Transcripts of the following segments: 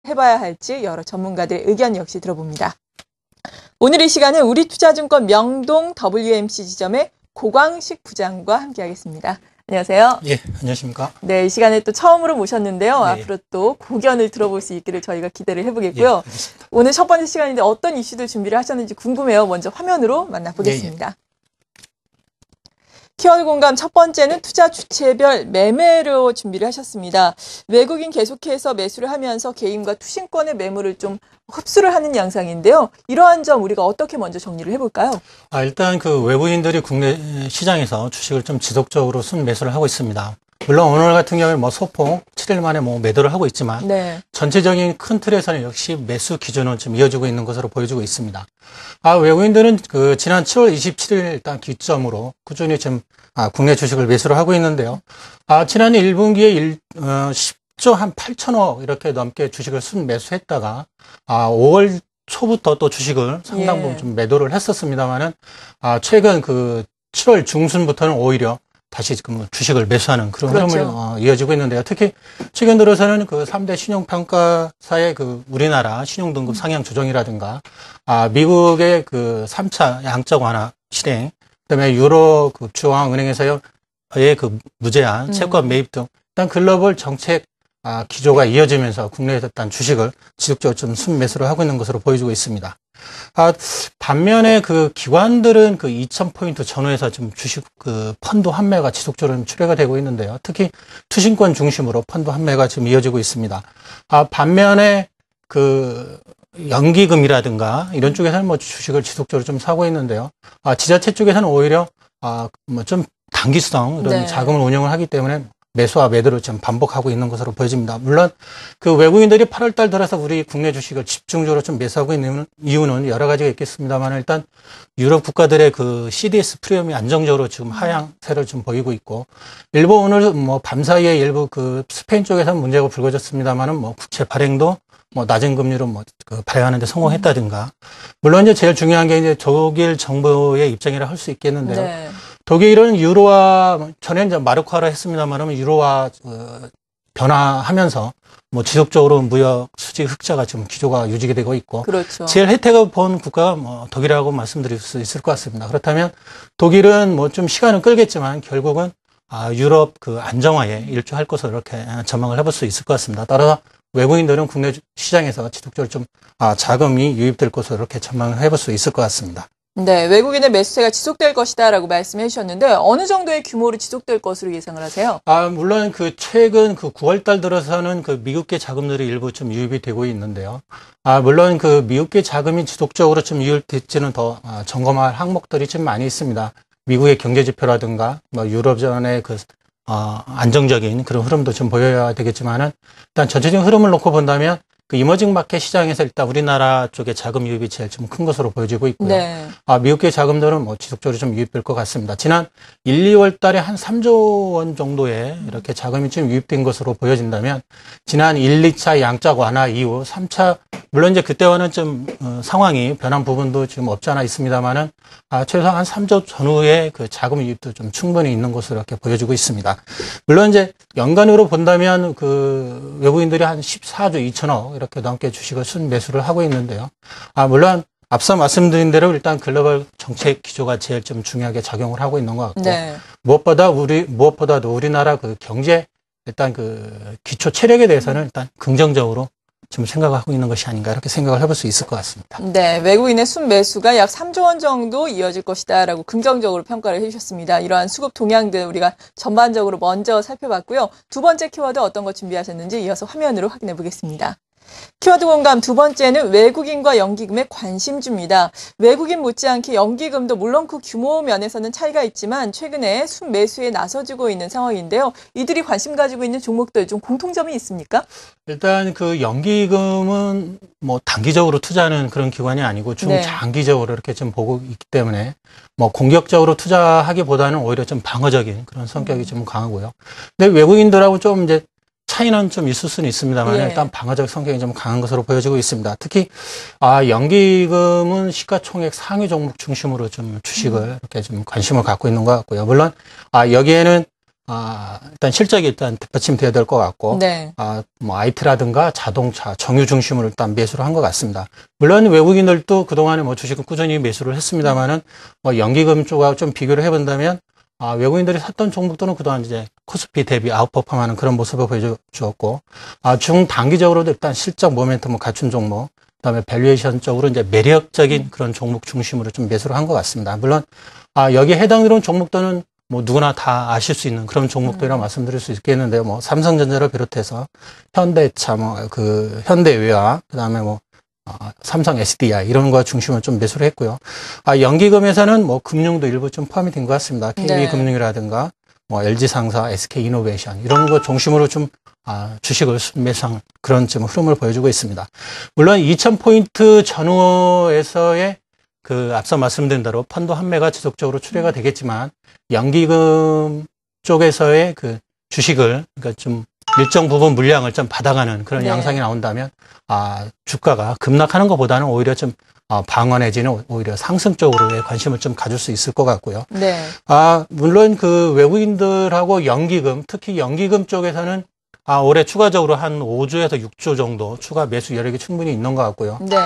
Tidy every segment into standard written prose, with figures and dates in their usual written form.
해봐야 할지 여러 전문가들의 의견 역시 들어봅니다. 오늘 이 시간은 우리투자증권 명동 WMC 지점의 고광식 부장과 함께하겠습니다. 안녕하세요. 예, 안녕하십니까. 네, 이 시간에 또 처음으로 모셨는데요. 네. 앞으로 또 고견을 들어볼 수 있기를 저희가 기대를 해보겠고요. 예, 오늘 첫 번째 시간인데 어떤 이슈들 준비를 하셨는지 궁금해요. 먼저 화면으로 만나보겠습니다. 예. 키워드 공감 첫 번째는 투자 주체별 매매로 준비를 하셨습니다. 외국인 계속해서 매수를 하면서 개인과 투신권의 매물을 좀 흡수를 하는 양상인데요. 이러한 점 우리가 어떻게 먼저 정리를 해볼까요? 일단 그 외국인들이 국내 시장에서 주식을 좀 지속적으로 순매수를 하고 있습니다. 물론 오늘 같은 경우는 소폭 7일 만에 매도를 하고 있지만 네. 전체적인 큰 틀에서는 역시 매수 기준은 좀 이어지고 있는 것으로 보여지고 있습니다. 외국인들은 그 지난 7월 27일 일단 기점으로 꾸준히 지금 국내 주식을 매수를 하고 있는데요. 지난 1분기에 10조 한 8천억 이렇게 넘게 주식을 순매수했다가 5월 초부터 또 주식을 상당 부분 좀 매도를 했었습니다만은 최근 그 7월 중순부터는 오히려 다시 지금 주식을 매수하는 그런 흐름을 이어지고 있는데요. 특히 최근 들어서는 그 3대 신용평가사의 그 우리나라 신용등급 상향 조정이라든가, 미국의 그 3차 양적 완화 실행, 그다음에 유로 그 중앙은행에서의 그 무제한 채권 매입 등 일단 글로벌 정책 기조가 이어지면서 국내에서 일단 주식을 지속적으로 좀 순매수를 하고 있는 것으로 보여지고 있습니다. 반면에 그 기관들은 그 2,000포인트 전후에서 지금 주식 그 펀드 환매가 지속적으로 출회가 되고 있는데요. 특히 투신권 중심으로 펀드 환매가 지금 이어지고 있습니다. 반면에 그 연기금이라든가 이런 쪽에서는 주식을 지속적으로 좀 사고 있는데요. 지자체 쪽에서는 오히려 좀 단기성 이런 자금을 운영을 하기 때문에 매수와 매도를 좀 반복하고 있는 것으로 보여집니다. 물론 그 외국인들이 8월 달 들어서 우리 국내 주식을 집중적으로 좀 매수하고 있는 이유는 여러 가지가 있겠습니다만 일단 유럽 국가들의 그 CDS 프리미엄이 안정적으로 지금 하향세를 좀 보이고 있고 일부 오늘 밤 사이에 일부 그 스페인 쪽에서 문제가 불거졌습니다만은 국채 발행도 낮은 금리로 그 발행하는데 성공했다든가 물론 이제 제일 중요한 게 이제 독일 정부의 입장이라 할 수 있겠는데요. 네. 독일은 유로화 전에 이제 마르크화를 했습니다만 유로화 변화하면서 지속적으로 무역 수지 흑자가 지금 기조가 유지가 되고 있고 그렇죠. 제일 혜택을 본 국가가 독일이라고 말씀드릴 수 있을 것 같습니다. 그렇다면 독일은 좀 시간은 끌겠지만 결국은 유럽 그 안정화에 일조할 것으로 이렇게 전망을 해볼 수 있을 것 같습니다. 따라서 외국인들은 국내 시장에서 지속적으로 좀 자금이 유입될 것으로 이렇게 전망을 해볼 수 있을 것 같습니다. 네, 외국인의 매수세가 지속될 것이다라고 말씀해 주셨는데 어느 정도의 규모로 지속될 것으로 예상을 하세요? 물론 그 최근 그 9월 달 들어서는 그 미국계 자금들이 일부 좀 유입이 되고 있는데요. 물론 그 미국계 자금이 지속적으로 좀 유입될지는 더 점검할 항목들이 좀 많이 있습니다. 미국의 경제 지표라든가 유럽전의 그 안정적인 그런 흐름도 좀 보여야 되겠지만은 일단 전체적인 흐름을 놓고 본다면 그 이머징 마켓 시장에서 일단 우리나라 쪽의 자금 유입이 제일 좀 큰 것으로 보여지고 있고요. 네. 미국계 자금들은 지속적으로 좀 유입될 것 같습니다. 지난 1, 2월 달에 한 3조 원 정도의 이렇게 자금이 좀 유입된 것으로 보여진다면 지난 1, 2차 양적 완화 이후 3차 물론 이제 그때와는 좀 상황이 변한 부분도 지금 없지 않아 있습니다만은 최소한 한 3조 전후의 그 자금 유입도 좀 충분히 있는 것으로 이렇게 보여지고 있습니다. 물론 이제 연간으로 본다면 그 외국인들이 한 14조 2천억 이렇게 넘게 주식을 순매수를 하고 있는데요. 물론 앞서 말씀드린 대로 일단 글로벌 정책 기조가 제일 좀 중요하게 작용을 하고 있는 것 같고 네. 무엇보다도 우리나라 그 경제 일단 그 기초 체력에 대해서는 일단 긍정적으로 지금 생각하고 있는 것이 아닌가 이렇게 생각을 해볼 수 있을 것 같습니다. 네, 외국인의 순매수가 약 3조 원 정도 이어질 것이다라고 긍정적으로 평가를 해주셨습니다. 이러한 수급 동향들 우리가 전반적으로 먼저 살펴봤고요. 두 번째 키워드 어떤 거 준비하셨는지 이어서 화면으로 확인해 보겠습니다. 키워드 공감 두 번째는 외국인과 연기금의 관심주입니다. 외국인 못지않게 연기금도 물론 그 규모 면에서는 차이가 있지만 최근에 순매수에 나서지고 있는 상황인데요. 이들이 관심 가지고 있는 종목들 좀 공통점이 있습니까? 일단 그 연기금은 단기적으로 투자하는 그런 기관이 아니고 중장기적으로 이렇게 좀 보고 있기 때문에 공격적으로 투자하기보다는 오히려 좀 방어적인 그런 성격이 좀 강하고요. 근데 외국인들하고 좀 이제 차이는 좀 있을 수는 있습니다만 일단 방어적 성격이 좀 강한 것으로 보여지고 있습니다. 특히 연기금은 시가총액 상위 종목 중심으로 좀 주식을 이렇게 좀 관심을 갖고 있는 것 같고요. 물론 여기에는 일단 실적이 일단 뒷받침돼야 될 것 같고, 네. 뭐 IT라든가 자동차, 정유 중심으로 일단 매수를 한 것 같습니다. 물론 외국인들도 그동안에 뭐 주식을 꾸준히 매수를 했습니다만은, 뭐 연기금 쪽하고 좀 비교를 해본다면, 외국인들이 샀던 종목들은 그동안 이제 코스피 대비 아웃퍼폼하는 그런 모습을 보여주었고, 중단기적으로도 일단 실적 모멘텀을 갖춘 종목, 그다음에 밸류에이션 쪽으로 이제 매력적인 그런 종목 중심으로 좀 매수를 한 것 같습니다. 물론, 여기에 해당되는 종목들은 뭐 누구나 다 아실 수 있는 그런 종목들이라 말씀드릴 수 있겠는데요. 뭐 삼성전자를 비롯해서 현대차, 현대외화, 그다음에 삼성 SDI 이런 거 중심으로 좀 매수를 했고요. 연기금에서는 뭐 금융도 일부 좀 포함이 된 것 같습니다. KB금융이라든가 뭐 LG상사, SK이노베이션 이런 거 중심으로 좀 주식을 매수한 그런 좀 흐름을 보여주고 있습니다. 물론 2000포인트 전후에서의 앞서 말씀드린 대로 펀드 환매가 지속적으로 출회가 되겠지만 연기금 쪽에서의 주식을 그러니까 좀 일정 부분 물량을 좀 받아가는 그런 양상이 나온다면 주가가 급락하는 것보다는 오히려 좀 방어내지는 오히려 상승 쪽으로의 관심을 좀 가질 수 있을 것 같고요. 네. 물론 외국인들하고 연기금, 특히 연기금 쪽에서는 올해 추가적으로 한 5조에서 6조 정도 추가 매수 여력이 충분히 있는 것 같고요. 네.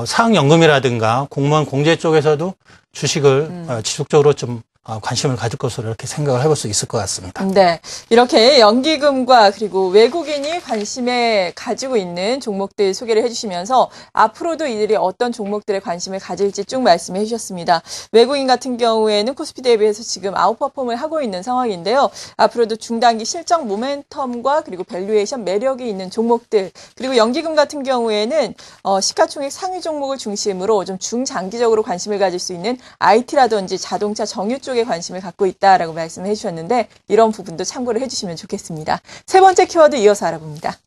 사학연금이라든가 공무원 공제 쪽에서도 주식을 지속적으로 좀 관심을 가질 것으로 이렇게 생각을 해볼 수 있을 것 같습니다. 네. 이렇게 연기금과 그리고 외국인이 관심에 가지고 있는 종목들 소개를 해주시면서 앞으로도 이들이 어떤 종목들에 관심을 가질지 쭉 말씀해 주셨습니다. 외국인 같은 경우에는 코스피 대비해서 지금 아웃퍼폼을 하고 있는 상황인데요. 앞으로도 중단기 실적 모멘텀과 그리고 밸류에이션 매력이 있는 종목들 그리고 연기금 같은 경우에는 시가총액 상위 종목을 중심으로 좀 중장기적으로 관심을 가질 수 있는 IT라든지 자동차 정유 쪽에 관심을 갖고 있다라고 말씀을 해주셨는데 이런 부분도 참고를 해주시면 좋겠습니다. 세 번째 키워드 이어서 알아봅니다.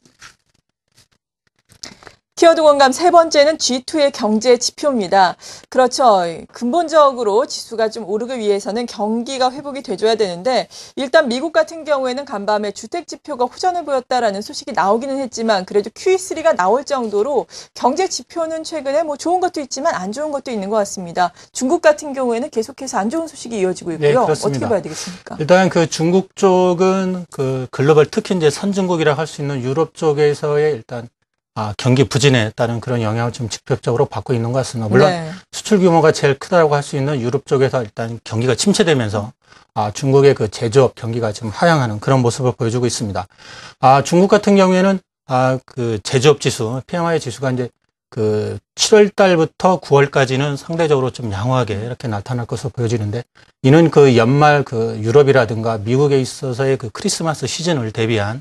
키워드 공감 세 번째는 G2의 경제 지표입니다. 그렇죠. 근본적으로 지수가 좀 오르기 위해서는 경기가 회복이 돼줘야 되는데 일단 미국 같은 경우에는 간밤에 주택 지표가 호전을 보였다라는 소식이 나오기는 했지만 그래도 Q3가 나올 정도로 경제 지표는 최근에 뭐 좋은 것도 있지만 안 좋은 것도 있는 것 같습니다. 중국 같은 경우에는 계속해서 안 좋은 소식이 이어지고 있고요. 네, 어떻게 봐야 되겠습니까? 일단 중국 쪽은 글로벌 특히 이제 선진국이라 할 수 있는 유럽 쪽에서의 일단 경기 부진에 따른 그런 영향을 좀 직접적으로 받고 있는 것 같습니다. 물론 수출 규모가 제일 크다고 할 수 있는 유럽 쪽에서 일단 경기가 침체되면서 중국의 제조업 경기가 좀 하향하는 그런 모습을 보여주고 있습니다. 중국 같은 경우에는 제조업 지수, PMI 지수가 이제 7월 달부터 9월까지는 상대적으로 좀 양호하게 이렇게 나타날 것으로 보여지는데 이는 연말 유럽이라든가 미국에 있어서의 크리스마스 시즌을 대비한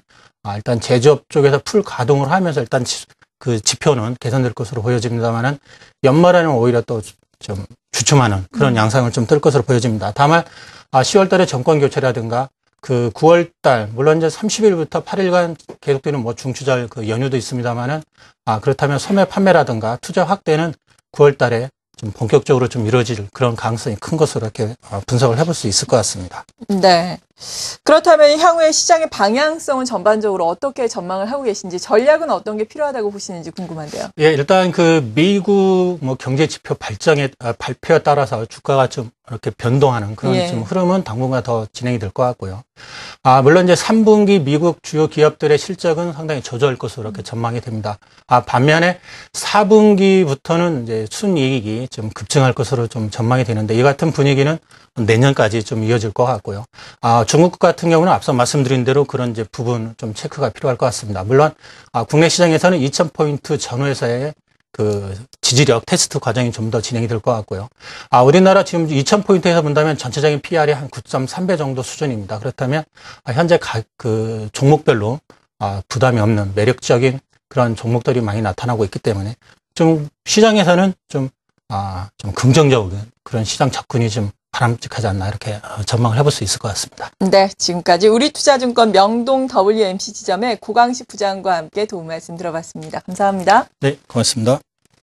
일단 제조업 쪽에서 풀 가동을 하면서 일단 지표는 개선될 것으로 보여집니다만은 연말에는 오히려 또 좀 주춤하는 그런 양상을 좀 뜰 것으로 보여집니다. 다만 10월 달에 정권 교체라든가 9월 달 물론 이제 30일부터 8일간 계속되는 중추절 연휴도 있습니다만은 그렇다면 소매 판매라든가 투자 확대는 9월 달에 좀 본격적으로 좀 이루어질 그런 가능성이 큰 것으로 이렇게 분석을 해볼 수 있을 것 같습니다. 네. 그렇다면 향후의 시장의 방향성은 전반적으로 어떻게 전망을 하고 계신지 전략은 어떤 게 필요하다고 보시는지 궁금한데요. 예, 일단 미국 경제 지표 발표에 따라서 주가가 좀 이렇게 변동하는 그런 좀 흐름은 당분간 더 진행이 될 것 같고요. 물론 이제 3분기 미국 주요 기업들의 실적은 상당히 저조할 것으로 이렇게 전망이 됩니다. 반면에 4분기부터는 이제 순이익이 좀 급증할 것으로 좀 전망이 되는데 이 같은 분위기는 내년까지 좀 이어질 것 같고요. 중국 같은 경우는 앞서 말씀드린 대로 그런 이제 부분 좀 체크가 필요할 것 같습니다. 물론 국내 시장에서는 2000포인트 전후에서의 지지력 테스트 과정이 좀 더 진행이 될 것 같고요. 우리나라 지금 2000포인트에서 본다면 전체적인 PR이 한 9.3배 정도 수준입니다. 그렇다면 현재 종목별로 부담이 없는 매력적인 그런 종목들이 많이 나타나고 있기 때문에 좀 시장에서는 좀 긍정적인 그런 시장 접근이 좀 바람직하지 않나 이렇게 전망을 해볼 수 있을 것 같습니다. 네, 지금까지 우리투자증권 명동 WMC 지점의 고강식 부장과 함께 도움 말씀 들어봤습니다. 감사합니다. 네, 고맙습니다.